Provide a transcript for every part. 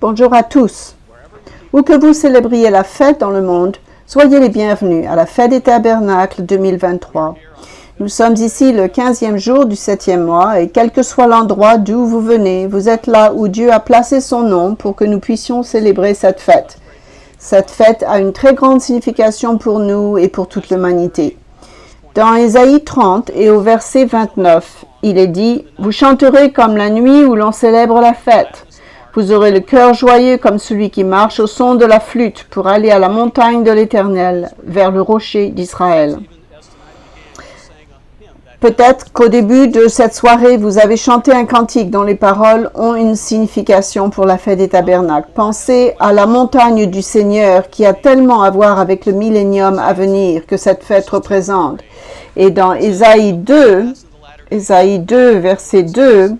Bonjour à tous. Où que vous célébriez la fête dans le monde, soyez les bienvenus à la fête des tabernacles 2023. Nous sommes ici le 15e jour du 7e mois et quel que soit l'endroit d'où vous venez, vous êtes là où Dieu a placé son nom pour que nous puissions célébrer cette fête. Cette fête a une très grande signification pour nous et pour toute l'humanité. Dans Ésaïe 30 et au verset 29, il est dit « Vous chanterez comme la nuit où l'on célèbre la fête. Vous aurez le cœur joyeux comme celui qui marche au son de la flûte pour aller à la montagne de l'Éternel, vers le rocher d'Israël. » Peut-être qu'au début de cette soirée, vous avez chanté un cantique dont les paroles ont une signification pour la fête des tabernacles. Pensez à la montagne du Seigneur qui a tellement à voir avec le millénium à venir que cette fête représente. Et dans Ésaïe 2, verset 2,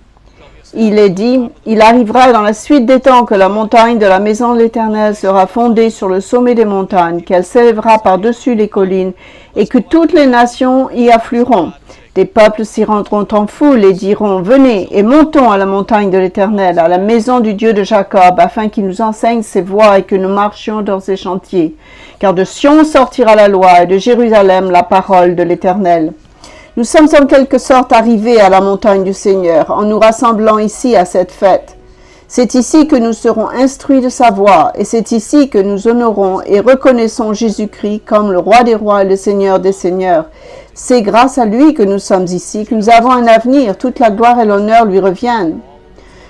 il est dit « Il arrivera dans la suite des temps que la montagne de la maison de l'Éternel sera fondée sur le sommet des montagnes, qu'elle s'élèvera par-dessus les collines, et que toutes les nations y afflueront. Des peuples s'y rendront en foule et diront « Venez et montons à la montagne de l'Éternel, à la maison du Dieu de Jacob, afin qu'il nous enseigne ses voies et que nous marchions dans ses chantiers. Car de Sion sortira la loi et de Jérusalem la parole de l'Éternel. » Nous sommes en quelque sorte arrivés à la montagne du Seigneur en nous rassemblant ici à cette fête. C'est ici que nous serons instruits de sa voix et c'est ici que nous honorons et reconnaissons Jésus-Christ comme le roi des rois et le Seigneur des seigneurs. C'est grâce à lui que nous sommes ici, que nous avons un avenir, toute la gloire et l'honneur lui reviennent.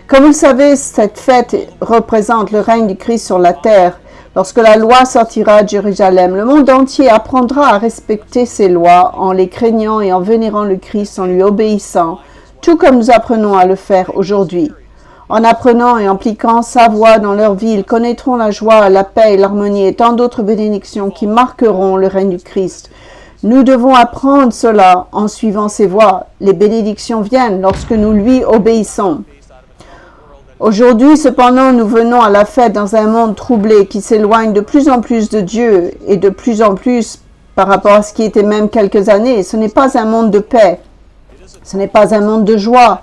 Comme vous le savez, cette fête représente le règne du Christ sur la terre. Lorsque la loi sortira de Jérusalem, le monde entier apprendra à respecter ses lois en les craignant et en vénérant le Christ, en lui obéissant, tout comme nous apprenons à le faire aujourd'hui. En apprenant et en appliquant sa voix dans leur vie, ils connaîtront la joie, la paix et l'harmonie et tant d'autres bénédictions qui marqueront le règne du Christ. Nous devons apprendre cela en suivant ses voies. Les bénédictions viennent lorsque nous lui obéissons. Aujourd'hui, cependant, nous venons à la fête dans un monde troublé qui s'éloigne de plus en plus de Dieu et de plus en plus par rapport à ce qui était même quelques années. Ce n'est pas un monde de paix, ce n'est pas un monde de joie,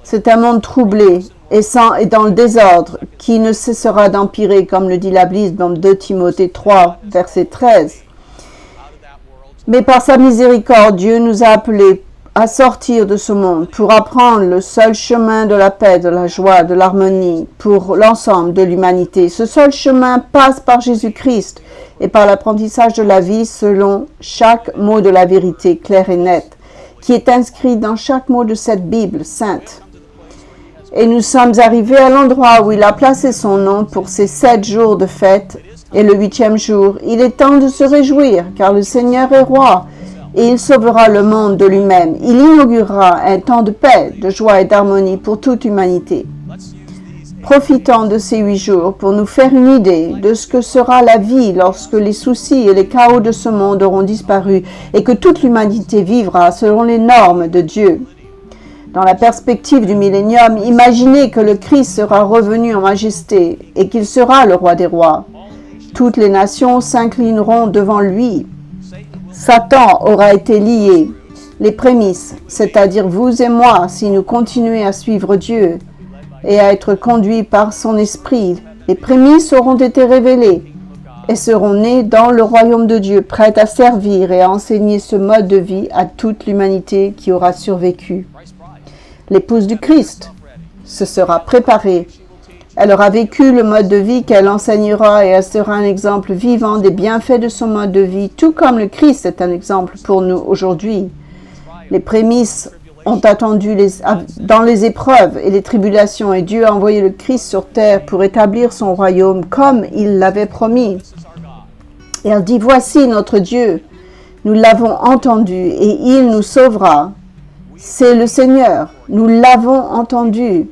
c'est un monde troublé et dans le désordre qui ne cessera d'empirer, comme le dit la Bible dans 2 Timothée 3, verset 13. Mais par sa miséricorde, Dieu nous a appelés à sortir de ce monde pour apprendre le seul chemin de la paix, de la joie, de l'harmonie pour l'ensemble de l'humanité. Ce seul chemin passe par Jésus-Christ et par l'apprentissage de la vie selon chaque mot de la vérité claire et nette, qui est inscrit dans chaque mot de cette Bible sainte. Et nous sommes arrivés à l'endroit où il a placé son nom pour ces 7 jours de fête. Et le 8e jour, il est temps de se réjouir, car le Seigneur est roi, et il sauvera le monde de lui-même. Il inaugurera un temps de paix, de joie et d'harmonie pour toute l'humanité. Profitons de ces 8 jours pour nous faire une idée de ce que sera la vie lorsque les soucis et les chaos de ce monde auront disparu et que toute l'humanité vivra selon les normes de Dieu. Dans la perspective du millénium, imaginez que le Christ sera revenu en majesté et qu'il sera le roi des rois. Toutes les nations s'inclineront devant lui. Satan aura été lié. Les prémices, c'est-à-dire vous et moi, si nous continuons à suivre Dieu et à être conduits par son esprit, les prémices auront été révélées et seront nés dans le royaume de Dieu, prêts à servir et à enseigner ce mode de vie à toute l'humanité qui aura survécu. L'épouse du Christ se sera préparée. Elle aura vécu le mode de vie qu'elle enseignera et elle sera un exemple vivant des bienfaits de son mode de vie, tout comme le Christ est un exemple pour nous aujourd'hui. Les prémices ont attendu dans les épreuves et les tribulations et Dieu a envoyé le Christ sur terre pour établir son royaume comme il l'avait promis. Et elle dit, voici notre Dieu, nous l'avons entendu et il nous sauvera. C'est le Seigneur, nous l'avons entendu.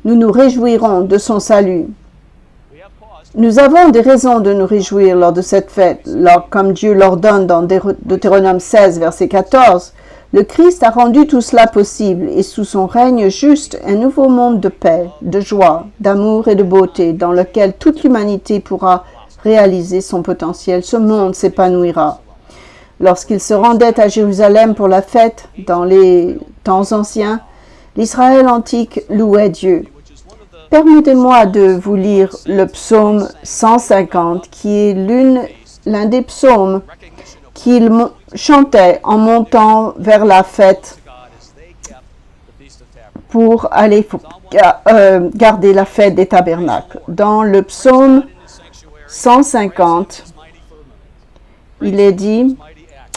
Nous nous réjouirons de son salut. Nous avons des raisons de nous réjouir lors de cette fête, comme Dieu l'ordonne dans Deutéronome 16, verset 14. Le Christ a rendu tout cela possible et sous son règne juste un nouveau monde de paix, de joie, d'amour et de beauté dans lequel toute l'humanité pourra réaliser son potentiel. Ce monde s'épanouira. Lorsqu'il se rendait à Jérusalem pour la fête dans les temps anciens, l'Israël antique louait Dieu. Permettez-moi de vous lire le psaume 150, qui est l'un des psaumes qu'il chantait en montant vers la fête pour aller garder la fête des tabernacles. Dans le psaume 150, il est dit,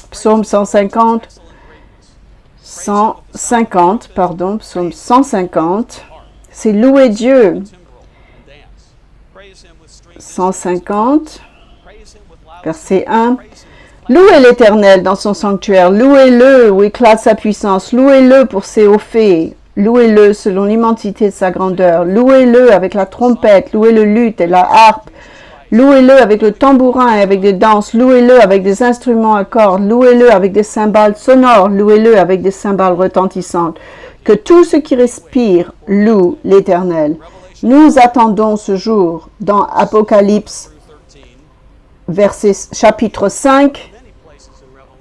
psaume 150, psaume 150, c'est louer Dieu. 150, verset 1. Louez l'Éternel dans son sanctuaire, louez-le où éclate sa puissance, louez-le pour ses hauts faits, louez-le selon l'immensité de sa grandeur, louez-le avec la trompette, louez le luth et la harpe, louez-le avec le tambourin et avec des danses, louez-le avec des instruments à cordes, louez-le avec des cymbales sonores, louez-le avec des cymbales retentissantes. Que tout ce qui respire loue l'Éternel. Nous attendons ce jour dans Apocalypse, chapitre 5,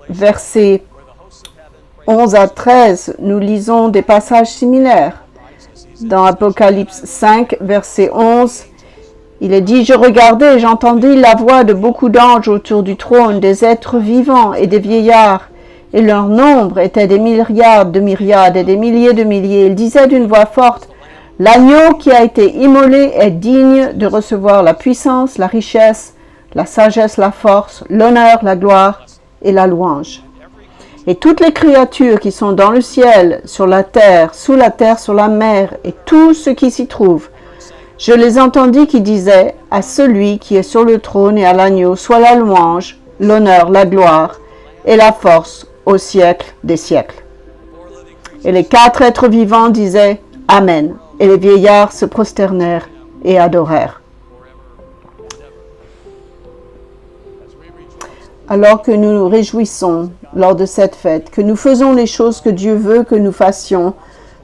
versets 11 à 13. Nous lisons des passages similaires. Dans Apocalypse 5, verset 11, il est dit « Je regardais et j'entendis la voix de beaucoup d'anges autour du trône, des êtres vivants et des vieillards, et leur nombre était des myriades de myriades et des milliers de milliers. Ils disaient d'une voix forte, « L'agneau qui a été immolé est digne de recevoir la puissance, la richesse, la sagesse, la force, l'honneur, la gloire et la louange. » Et toutes les créatures qui sont dans le ciel, sur la terre, sur la mer, et tout ce qui s'y trouve, je les entendis qui disaient à celui qui est sur le trône et à l'agneau, soit la louange, l'honneur, la gloire et la force au siècle des siècles. Et les 4 êtres vivants disaient Amen. Et les vieillards se prosternèrent et adorèrent. Alors que nous nous réjouissons lors de cette fête, que nous faisons les choses que Dieu veut que nous fassions,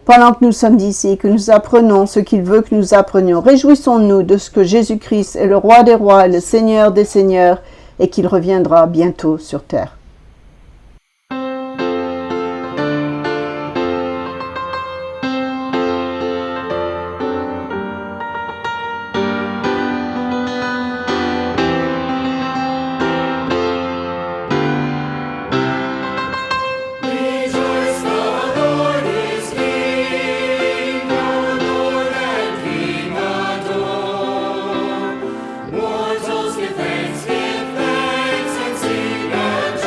pendant que nous sommes ici, que nous apprenons ce qu'il veut que nous apprenions, réjouissons-nous de ce que Jésus-Christ est le roi des rois et le Seigneur des seigneurs et qu'il reviendra bientôt sur terre. Mortals give thanks and sing and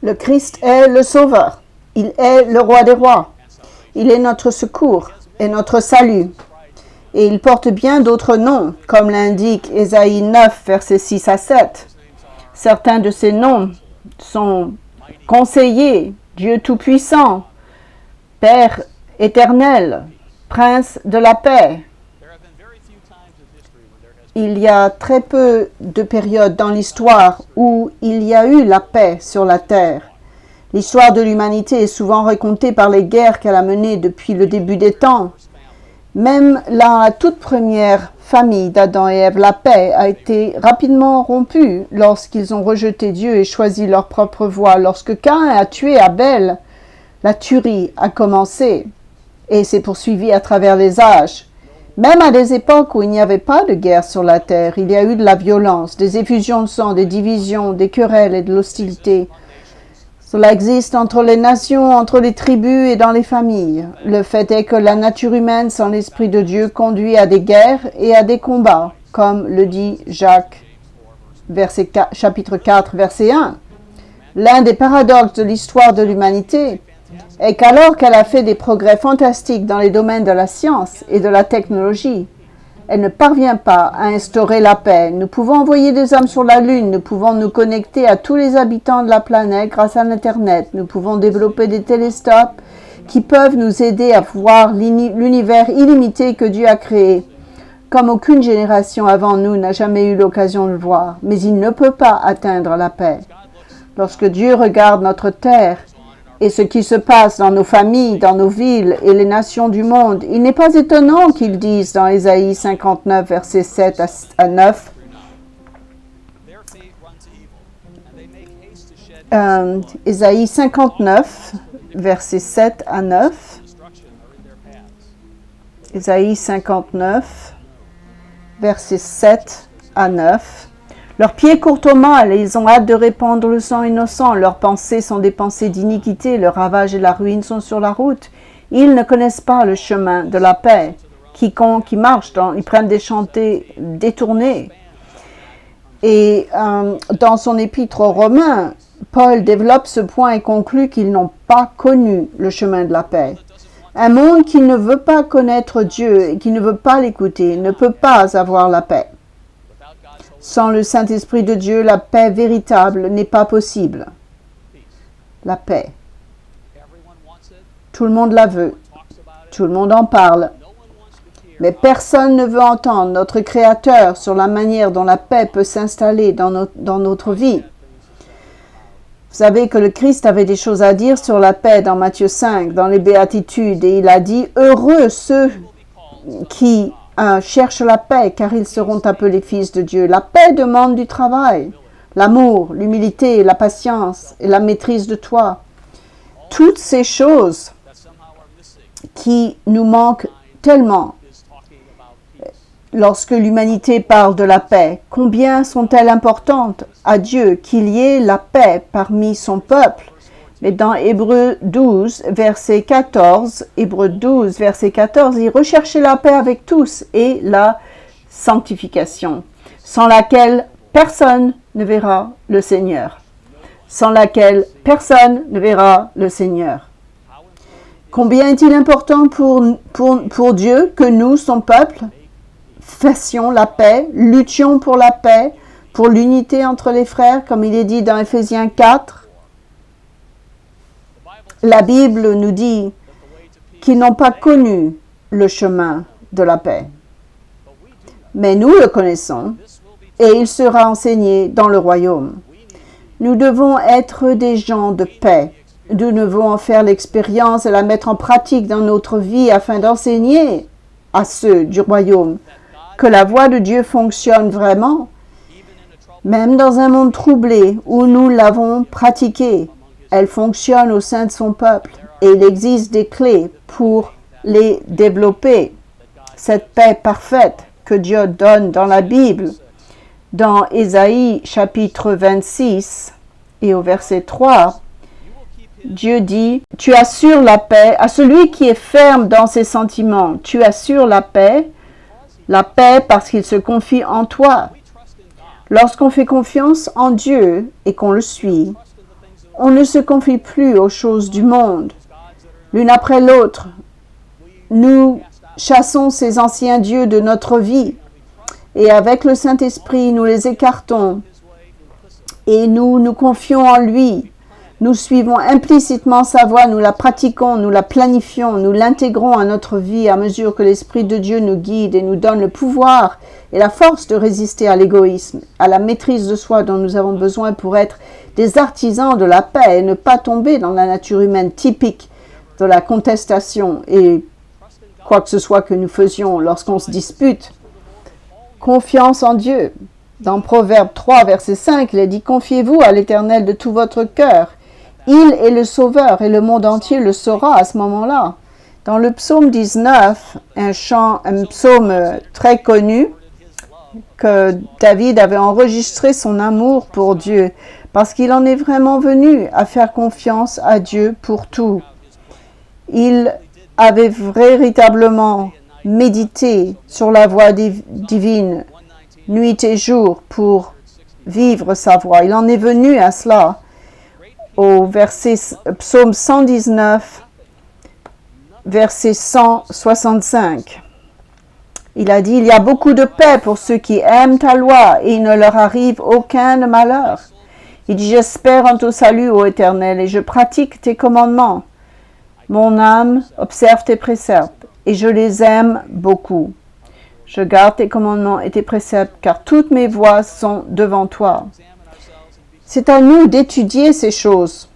Le Christ est le Sauveur. Il est le Roi des rois. Il est notre secours et notre salut. Et il porte bien d'autres noms, comme l'indique Ésaïe 9, versets 6 à 7. Certains de ces noms sont Conseiller, Dieu Tout-Puissant, Père éternel, Prince de la paix. Il y a très peu de périodes dans l'histoire où il y a eu la paix sur la terre. L'histoire de l'humanité est souvent racontée par les guerres qu'elle a menées depuis le début des temps. Même la toute première famille d'Adam et Ève, la paix a été rapidement rompue lorsqu'ils ont rejeté Dieu et choisi leur propre voie. Lorsque Caïn a tué Abel, la tuerie a commencé et s'est poursuivie à travers les âges. Même à des époques où il n'y avait pas de guerre sur la terre, il y a eu de la violence, des effusions de sang, des divisions, des querelles et de l'hostilité. Cela existe entre les nations, entre les tribus et dans les familles. Le fait est que la nature humaine sans l'Esprit de Dieu conduit à des guerres et à des combats, comme le dit Jacques, chapitre 4, verset 1. L'un des paradoxes de l'histoire de l'humanité est qu'alors qu'elle a fait des progrès fantastiques dans les domaines de la science et de la technologie, elle ne parvient pas à instaurer la paix. Nous pouvons envoyer des hommes sur la Lune, nous pouvons nous connecter à tous les habitants de la planète grâce à l'Internet, nous pouvons développer des télescopes qui peuvent nous aider à voir l'univers illimité que Dieu a créé, comme aucune génération avant nous n'a jamais eu l'occasion de le voir. Mais il ne peut pas atteindre la paix. Lorsque Dieu regarde notre terre, et ce qui se passe dans nos familles, dans nos villes et les nations du monde, il n'est pas étonnant qu'ils disent dans Ésaïe 59, versets 7 à 9, Ésaïe 59, versets 7 à 9, Ésaïe 59, versets 7 à 9, leurs pieds courent au mal et ils ont hâte de répandre le sang innocent. Leurs pensées sont des pensées d'iniquité. Le ravage et la ruine sont sur la route. Ils ne connaissent pas le chemin de la paix. Quiconque qui marche, ils prennent des chantées détournées. Et dans son épître aux Romains, Paul développe ce point et conclut qu'ils n'ont pas connu le chemin de la paix. Un monde qui ne veut pas connaître Dieu et qui ne veut pas l'écouter ne peut pas avoir la paix. Sans le Saint-Esprit de Dieu, la paix véritable n'est pas possible. La paix. Tout le monde la veut. Tout le monde en parle. Mais personne ne veut entendre notre Créateur sur la manière dont la paix peut s'installer dans notre vie. Vous savez que le Christ avait des choses à dire sur la paix dans Matthieu 5, dans les Béatitudes, et il a dit « Heureux ceux qui cherchent la paix, car ils seront appelés fils de Dieu. » La paix demande du travail, l'amour, l'humilité, la patience et la maîtrise de toi. Toutes ces choses qui nous manquent tellement lorsque l'humanité parle de la paix. Combien sont-elles importantes à Dieu qu'il y ait la paix parmi son peuple? Mais dans Hébreux 12, verset 14, il recherchait la paix avec tous et la sanctification, sans laquelle personne ne verra le Seigneur. Sans laquelle personne ne verra le Seigneur. Combien est-il important pour Dieu que nous, son peuple, fassions la paix, luttions pour la paix, pour l'unité entre les frères, comme il est dit dans Éphésiens 4. La Bible nous dit qu'ils n'ont pas connu le chemin de la paix. Mais nous le connaissons et il sera enseigné dans le royaume. Nous devons être des gens de paix. Nous devons en faire l'expérience et la mettre en pratique dans notre vie afin d'enseigner à ceux du royaume que la voie de Dieu fonctionne vraiment, même dans un monde troublé où nous l'avons pratiquée. Elle fonctionne au sein de son peuple et il existe des clés pour les développer. Cette paix parfaite que Dieu donne dans la Bible, dans Ésaïe chapitre 26 et au verset 3, Dieu dit, « Tu assures la paix à celui qui est ferme dans ses sentiments. Tu assures la paix parce qu'il se confie en toi. » Lorsqu'on fait confiance en Dieu et qu'on le suit, On ne se confie plus aux choses du monde. L'une après l'autre, nous chassons ces anciens dieux de notre vie et avec le Saint-Esprit, nous les écartons et nous nous confions en lui. Nous suivons implicitement sa voie, nous la pratiquons, nous la planifions, nous l'intégrons à notre vie à mesure que l'Esprit de Dieu nous guide et nous donne le pouvoir et la force de résister à l'égoïsme, à la maîtrise de soi dont nous avons besoin pour être des artisans de la paix et ne pas tomber dans la nature humaine typique de la contestation et quoi que ce soit que nous faisions lorsqu'on se dispute. Confiance en Dieu. Dans Proverbe 3, verset 5, il est dit « Confiez-vous à l'Éternel de tout votre cœur. Il est le Sauveur et le monde entier le saura à ce moment-là. » Dans le psaume 19, un psaume très connu, que David avait enregistré son amour pour Dieu, parce qu'il en est vraiment venu à faire confiance à Dieu pour tout. Il avait véritablement médité sur la voie divine, nuit et jour, pour vivre sa voie. Il en est venu à cela. Au psaume 119, verset 165. Il a dit, il y a beaucoup de paix pour ceux qui aiment ta loi et il ne leur arrive aucun malheur. Il dit, j'espère en ton salut, ô Éternel, et je pratique tes commandements. Mon âme observe tes préceptes et je les aime beaucoup. Je garde tes commandements et tes préceptes car toutes mes voies sont devant toi. C'est à nous d'étudier ces choses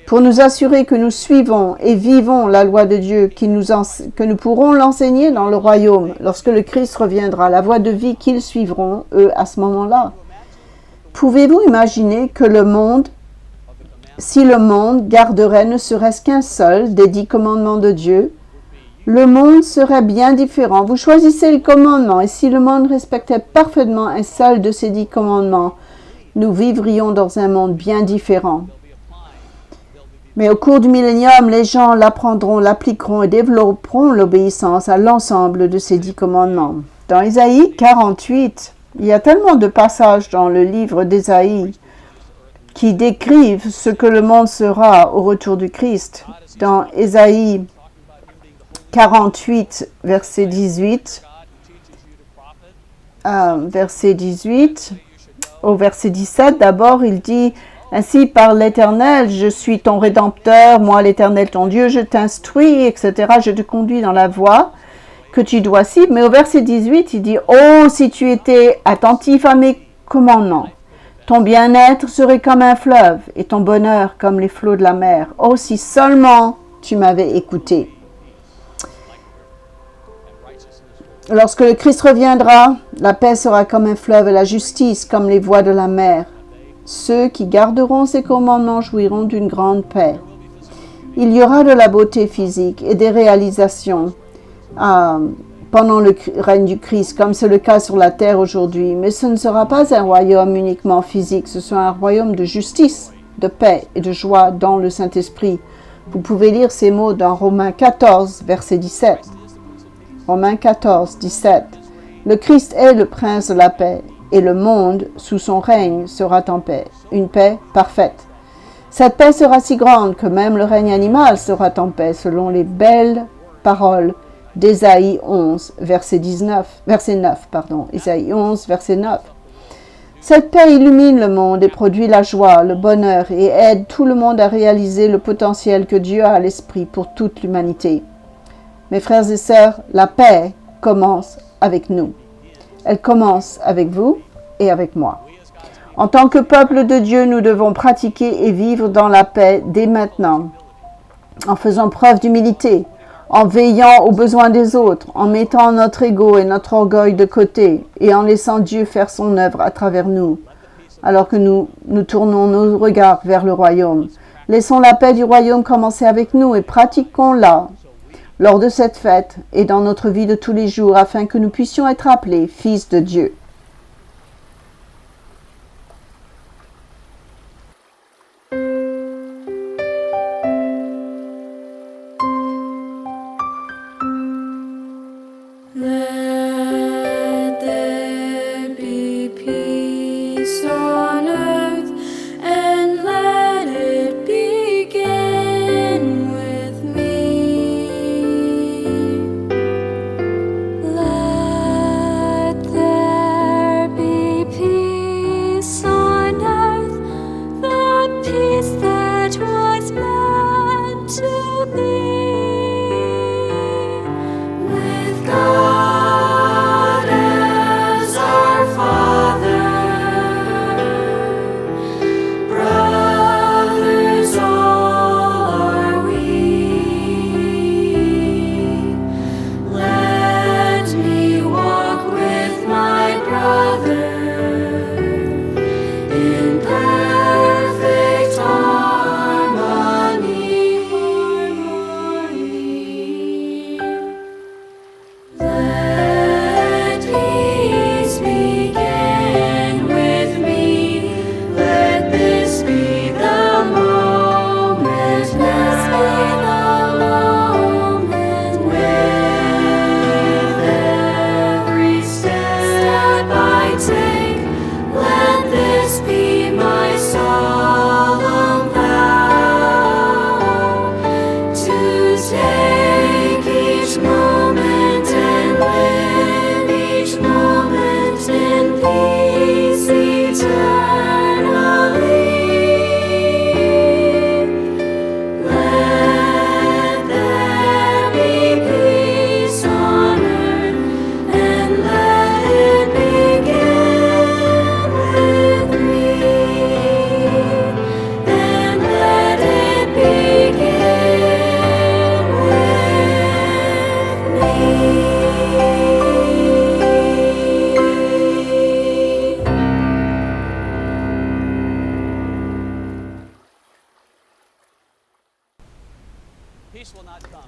pour nous assurer que nous suivons et vivons la loi de Dieu, que nous pourrons l'enseigner dans le royaume lorsque le Christ reviendra, la voie de vie qu'ils suivront, eux, à ce moment-là. Pouvez-vous imaginer que si le monde garderait ne serait-ce qu'un seul des 10 commandements de Dieu, le monde serait bien différent. Vous choisissez le commandement et si le monde respectait parfaitement un seul de ces 10 commandements, nous vivrions dans un monde bien différent. Mais au cours du millénium, les gens l'apprendront, l'appliqueront et développeront l'obéissance à l'ensemble de ces 10 commandements. Dans Ésaïe 48, il y a tellement de passages dans le livre d'Ésaïe qui décrivent ce que le monde sera au retour du Christ. Dans Ésaïe 48, verset 18, au verset 17, d'abord, il dit « Ainsi parle l'Éternel, je suis ton Rédempteur, moi l'Éternel ton Dieu, je t'instruis, etc. Je te conduis dans la voie que tu dois suivre. » Mais au verset 18, il dit « Oh, si tu étais attentif à mes commandements, ton bien-être serait comme un fleuve et ton bonheur comme les flots de la mer. Oh, si seulement tu m'avais écouté. » Lorsque le Christ reviendra, la paix sera comme un fleuve et la justice comme les voies de la mer. Ceux qui garderont ses commandements jouiront d'une grande paix. Il y aura de la beauté physique et des réalisations pendant le règne du Christ, comme c'est le cas sur la terre aujourd'hui. Mais ce ne sera pas un royaume uniquement physique, ce sera un royaume de justice, de paix et de joie dans le Saint-Esprit. Vous pouvez lire ces mots dans Romains 14, verset 17. Romains 14, 17. Le Christ est le prince de la paix, et le monde, sous son règne, sera en paix, une paix parfaite. Cette paix sera si grande que même le règne animal sera en paix, selon les belles paroles d'Ésaïe 11, verset 9. Ésaïe 11, verset 9. Cette paix illumine le monde et produit la joie, le bonheur et aide tout le monde à réaliser le potentiel que Dieu a à l'esprit pour toute l'humanité. Mes frères et sœurs, la paix commence avec nous. Elle commence avec vous et avec moi. En tant que peuple de Dieu, nous devons pratiquer et vivre dans la paix dès maintenant, en faisant preuve d'humilité, en veillant aux besoins des autres, en mettant notre ego et notre orgueil de côté et en laissant Dieu faire son œuvre à travers nous, alors que nous tournons nos regards vers le royaume. Laissons la paix du royaume commencer avec nous et pratiquons-la lors de cette fête et dans notre vie de tous les jours, afin que nous puissions être appelés fils de Dieu. Let there be peace on earth, and let it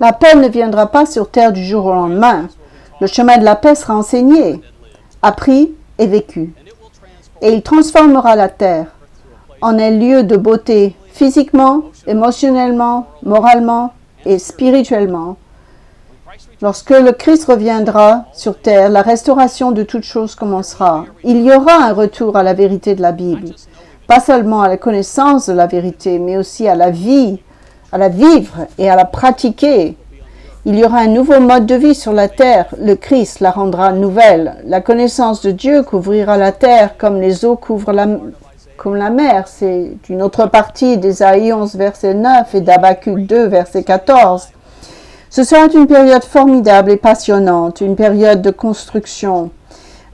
La paix ne viendra pas sur terre du jour au lendemain. Le chemin de la paix sera enseigné, appris et vécu. Et il transformera la terre en un lieu de beauté physiquement, émotionnellement, moralement et spirituellement. Lorsque le Christ reviendra sur terre, la restauration de toutes choses commencera. Il y aura un retour à la vérité de la Bible, pas seulement à la connaissance de la vérité, mais aussi à la vie, à la vivre et à la pratiquer. Il y aura un nouveau mode de vie sur la terre. Le Christ la rendra nouvelle. La connaissance de Dieu couvrira la terre comme les eaux couvrent la mer. C'est une autre partie d'Ésaïe 11, verset 9 et d'Habacuc 2, verset 14. Ce sera une période formidable et passionnante, une période de construction,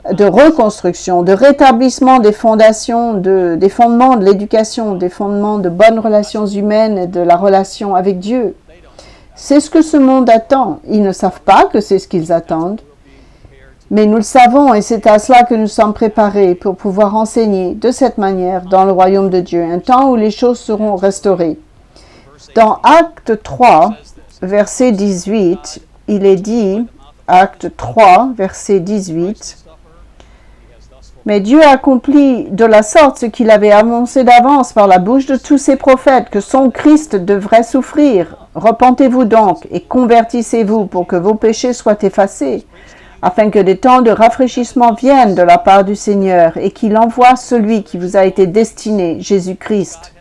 de reconstruction, de rétablissement des fondations, des fondements de l'éducation, des fondements de bonnes relations humaines et de la relation avec Dieu. C'est ce que ce monde attend. Ils ne savent pas que c'est ce qu'ils attendent. Mais nous le savons et c'est à cela que nous sommes préparés pour pouvoir enseigner de cette manière dans le royaume de Dieu, un temps où les choses seront restaurées. Dans Acte 3, verset 18, il est dit, Acte 3, verset 18, « Mais Dieu accomplit de la sorte ce qu'il avait annoncé d'avance par la bouche de tous ses prophètes, que son Christ devrait souffrir. Repentez-vous donc et convertissez-vous pour que vos péchés soient effacés, afin que des temps de rafraîchissement viennent de la part du Seigneur et qu'il envoie celui qui vous a été destiné, Jésus-Christ,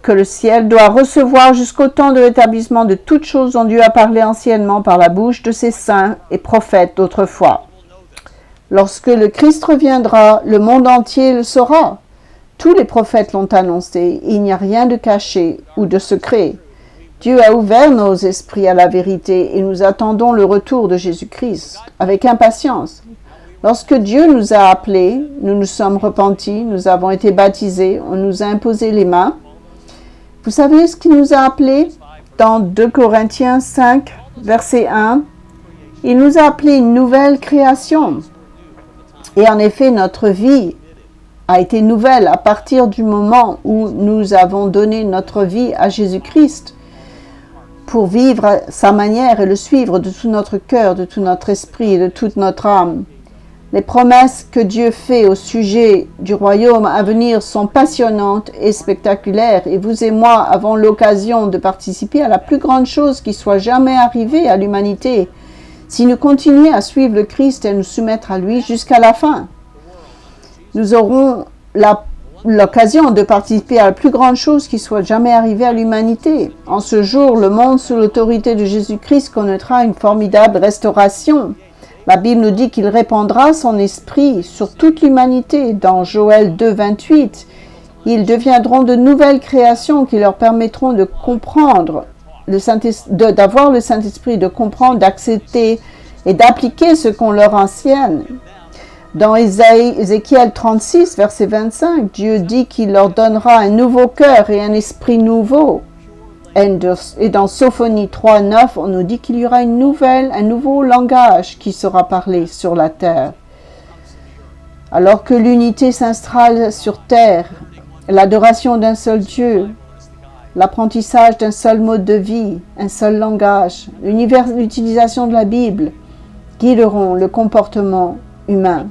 que le ciel doit recevoir jusqu'au temps de l'établissement de toutes choses dont Dieu a parlé anciennement par la bouche de ses saints et prophètes d'autrefois. Lorsque le Christ reviendra, le monde entier le saura. Tous les prophètes l'ont annoncé, il n'y a rien de caché ou de secret. Dieu a ouvert nos esprits à la vérité et nous attendons le retour de Jésus-Christ avec impatience. Lorsque Dieu nous a appelés, nous nous sommes repentis, nous avons été baptisés, on nous a imposé les mains. Vous savez ce qu'il nous a appelés? Dans 2 Corinthiens 5, verset 1, il nous a appelés une nouvelle création. Et en effet, notre vie a été nouvelle à partir du moment où nous avons donné notre vie à Jésus-Christ pour vivre à sa manière et le suivre de tout notre cœur, de tout notre esprit et de toute notre âme. Les promesses que Dieu fait au sujet du royaume à venir sont passionnantes et spectaculaires et vous et moi avons l'occasion de participer à la plus grande chose qui soit jamais arrivée à l'humanité si nous continuons à suivre le Christ et à nous soumettre à lui jusqu'à la fin. Nous aurons l'occasion de participer à la plus grande chose qui soit jamais arrivée à l'humanité. En ce jour, le monde sous l'autorité de Jésus-Christ connaîtra une formidable restauration. La Bible nous dit qu'il répandra son esprit sur toute l'humanité. Dans Joël 2, 28, ils deviendront de nouvelles créations qui leur permettront de comprendre, d'avoir le Saint-Esprit, de comprendre, d'accepter et d'appliquer ce qu'on leur enseigne. Dans Ézéchiel 36, verset 25, Dieu dit qu'il leur donnera un nouveau cœur et un esprit nouveau. Et dans Sophonie 3, 9, on nous dit qu'il y aura un nouveau langage qui sera parlé sur la terre. Alors que l'unité s'installe sur terre, l'adoration d'un seul Dieu, l'apprentissage d'un seul mode de vie, un seul langage, l'utilisation de la Bible guideront le comportement humain.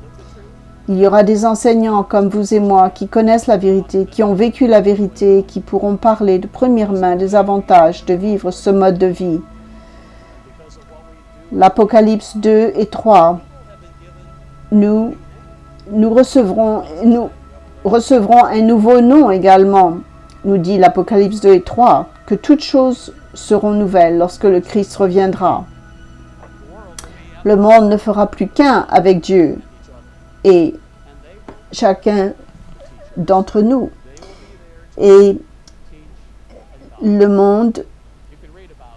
Il y aura des enseignants comme vous et moi qui connaissent la vérité, qui ont vécu la vérité, qui pourront parler de première main des avantages de vivre ce mode de vie. L'Apocalypse 2 et 3, nous recevrons un nouveau nom également, nous dit l'Apocalypse 2 et 3, que toutes choses seront nouvelles lorsque le Christ reviendra. Le monde ne fera plus qu'un avec Dieu et chacun d'entre nous. Et le monde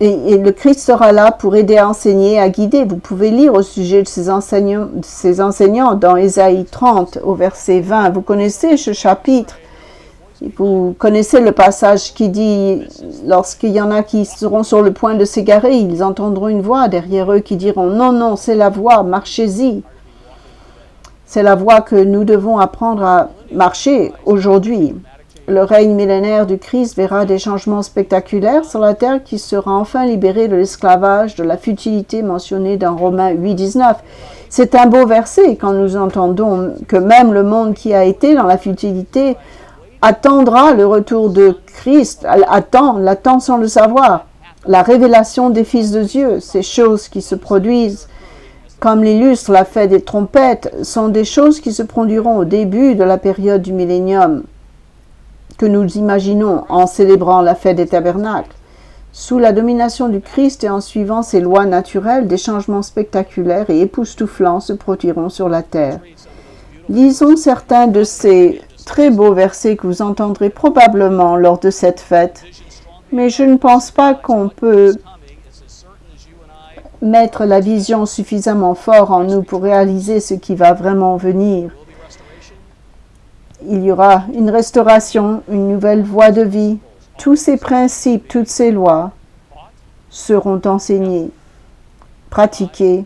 et le Christ sera là pour aider à enseigner, à guider. Vous pouvez lire au sujet de ces enseignants dans Ésaïe 30 au verset 20. Vous connaissez ce chapitre. Vous connaissez le passage qui dit, lorsqu'il y en a qui seront sur le point de s'égarer, ils entendront une voix derrière eux qui diront, non, non, c'est la voie, marchez-y. C'est la voie que nous devons apprendre à marcher aujourd'hui. le règne millénaire du Christ verra des changements spectaculaires sur la terre qui sera enfin libérée de l'esclavage, de la futilité mentionnée dans Romains 8, 19. C'est un beau verset quand nous entendons que même le monde qui a été dans la futilité attendra le retour de Christ, l'attend sans le savoir. La révélation des fils de Dieu, ces choses qui se produisent, comme l'illustre la fête des trompettes, sont des choses qui se produiront au début de la période du millénium que nous imaginons en célébrant la fête des tabernacles. Sous la domination du Christ et en suivant ses lois naturelles, des changements spectaculaires et époustouflants se produiront sur la terre. Lisons certains de ces très beaux versets que vous entendrez probablement lors de cette fête, mais je ne pense pas qu'on peut mettre la vision suffisamment fort en nous pour réaliser ce qui va vraiment venir. Il y aura une restauration, une nouvelle voie de vie. Tous ces principes, toutes ces lois seront enseignés, pratiqués,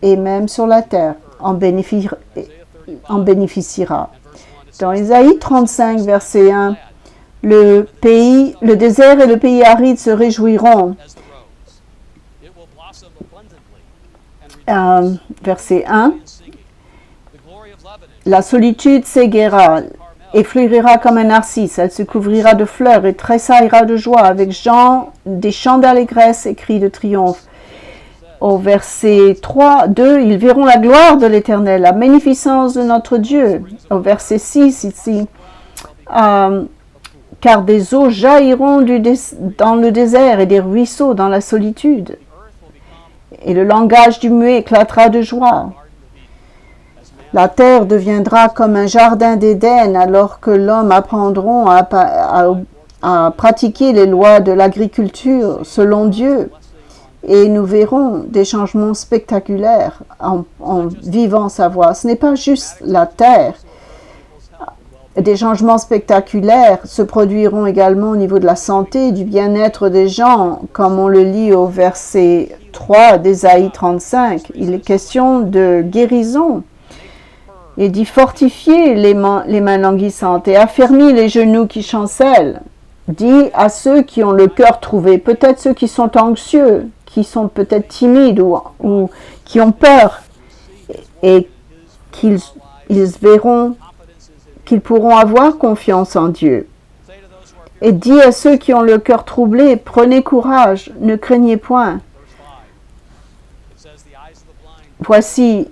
et même sur la terre en bénéficiera. Dans Ésaïe 35, verset 1, le désert et le pays aride se réjouiront. Verset 1, la solitude s'égaira et fleurira comme un narcisse. Elle se couvrira de fleurs et tressaillera de joie avec des chants d'allégresse et cris de triomphe. Au verset 3, 2, ils verront la gloire de l'Éternel, la magnificence de notre Dieu. Au verset 6, ici, car des eaux jailliront dans le désert et des ruisseaux dans la solitude. Et le langage du muet éclatera de joie. La terre deviendra comme un jardin d'Éden alors que l'homme apprendra à pratiquer les lois de l'agriculture selon Dieu. Et nous verrons des changements spectaculaires en vivant sa voie. Ce n'est pas juste la terre. Des changements spectaculaires se produiront également au niveau de la santé, du bien-être des gens, comme on le lit au verset 3 d'Ésaïe 35. Il est question de guérison. Et d'y fortifier les mains languissantes et affermir les genoux qui chancellent. Dit à ceux qui ont le cœur trouvé, peut-être ceux qui sont anxieux, qui sont peut-être timides ou qui ont peur, et qu'ils verront qu'ils pourront avoir confiance en Dieu. Et dit à ceux qui ont le cœur troublé, prenez courage, ne craignez point. Voici,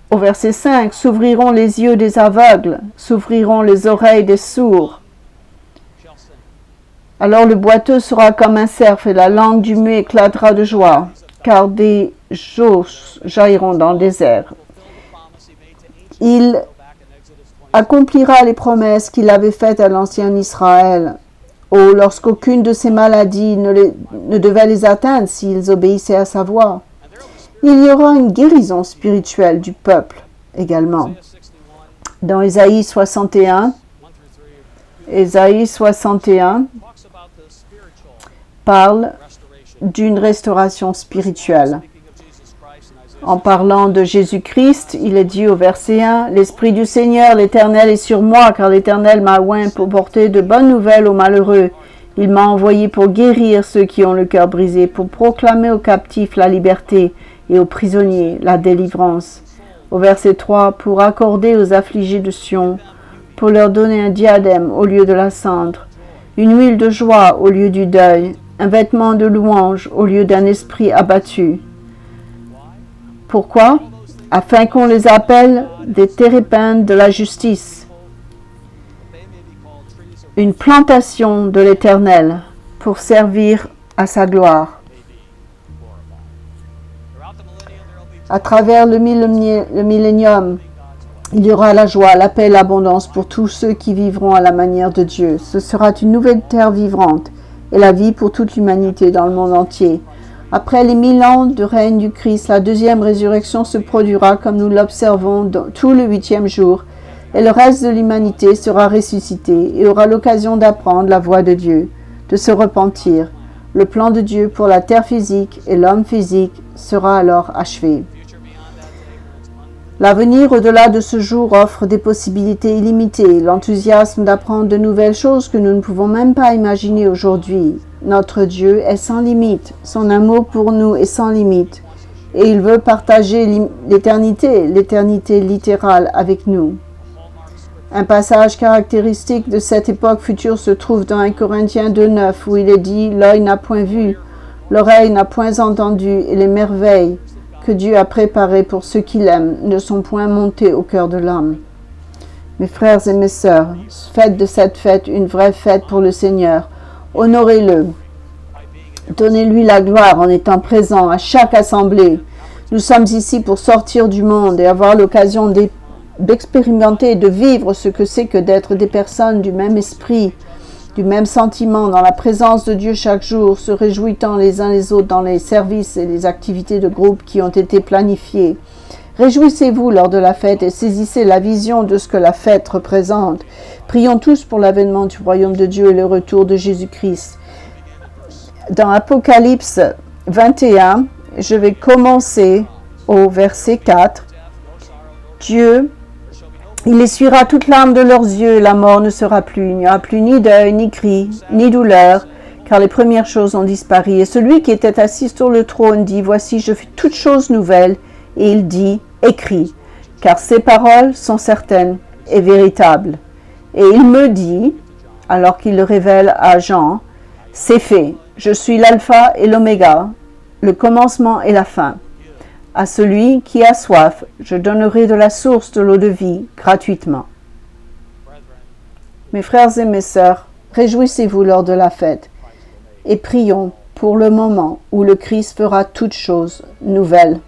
au verset 5, s'ouvriront les yeux des aveugles, s'ouvriront les oreilles des sourds. Alors le boiteux sera comme un cerf et la langue du muet éclatera de joie, car des eaux jailliront dans le désert. Il accomplira les promesses qu'il avait faites à l'ancien Israël, lorsqu'aucune de ces maladies ne devait les atteindre s'ils obéissaient à sa voix. Il y aura une guérison spirituelle du peuple également. Dans Ésaïe 61, parle d'une restauration spirituelle. En parlant de Jésus-Christ, il est dit au verset 1, « L'Esprit du Seigneur, l'Éternel, est sur moi, car l'Éternel m'a oint pour porter de bonnes nouvelles aux malheureux. Il m'a envoyé pour guérir ceux qui ont le cœur brisé, pour proclamer aux captifs la liberté et aux prisonniers la délivrance. » Au verset 3, « Pour accorder aux affligés de Sion, pour leur donner un diadème au lieu de la cendre, une huile de joie au lieu du deuil, un vêtement de louange au lieu d'un esprit abattu. » Pourquoi? Afin qu'on les appelle des térépintes de la justice, une plantation de l'Éternel pour servir à sa gloire. À travers le millénium, il y aura la joie, la paix et l'abondance pour tous ceux qui vivront à la manière de Dieu. Ce sera une nouvelle terre vivante et la vie pour toute l'humanité dans le monde entier. Après les 1000 ans de règne du Christ, la deuxième résurrection se produira comme nous l'observons tout le 8e jour, et le reste de l'humanité sera ressuscité et aura l'occasion d'apprendre la voie de Dieu, de se repentir. Le plan de Dieu pour la terre physique et l'homme physique sera alors achevé. L'avenir au-delà de ce jour offre des possibilités illimitées, l'enthousiasme d'apprendre de nouvelles choses que nous ne pouvons même pas imaginer aujourd'hui. Notre Dieu est sans limite, son amour pour nous est sans limite, et il veut partager l'éternité littérale avec nous. Un passage caractéristique de cette époque future se trouve dans 1 Corinthiens 2,9 où il est dit « L'œil n'a point vu, l'oreille n'a point entendu, et les merveilles que Dieu a préparées pour ceux qui l'aiment ne sont point montées au cœur de l'homme. » Mes frères et mes sœurs, faites de cette fête une vraie fête pour le Seigneur. Honorez-le. Donnez-lui la gloire en étant présent à chaque assemblée. Nous sommes ici pour sortir du monde et avoir l'occasion d'expérimenter et de vivre ce que c'est que d'être des personnes du même esprit, du même sentiment, dans la présence de Dieu chaque jour, se réjouissant les uns les autres dans les services et les activités de groupe qui ont été planifiées. Réjouissez-vous lors de la fête et saisissez la vision de ce que la fête représente. Prions tous pour l'avènement du royaume de Dieu et le retour de Jésus-Christ. Dans Apocalypse 21, je vais commencer au verset 4. Dieu, il essuiera toute larme de leurs yeux, la mort ne sera plus. Il n'y aura plus ni deuil, ni cri, ni douleur, car les premières choses ont disparu. Et celui qui était assis sur le trône dit, « Voici, je fais toutes choses nouvelles. » Et il dit, « Écris, car ces paroles sont certaines et véritables. » Et il me dit, alors qu'il le révèle à Jean, « C'est fait, je suis l'alpha et l'oméga, le commencement et la fin. À celui qui a soif, je donnerai de la source de l'eau de vie gratuitement. » Mes frères et mes sœurs, réjouissez-vous lors de la fête et prions pour le moment où le Christ fera toutes choses nouvelles.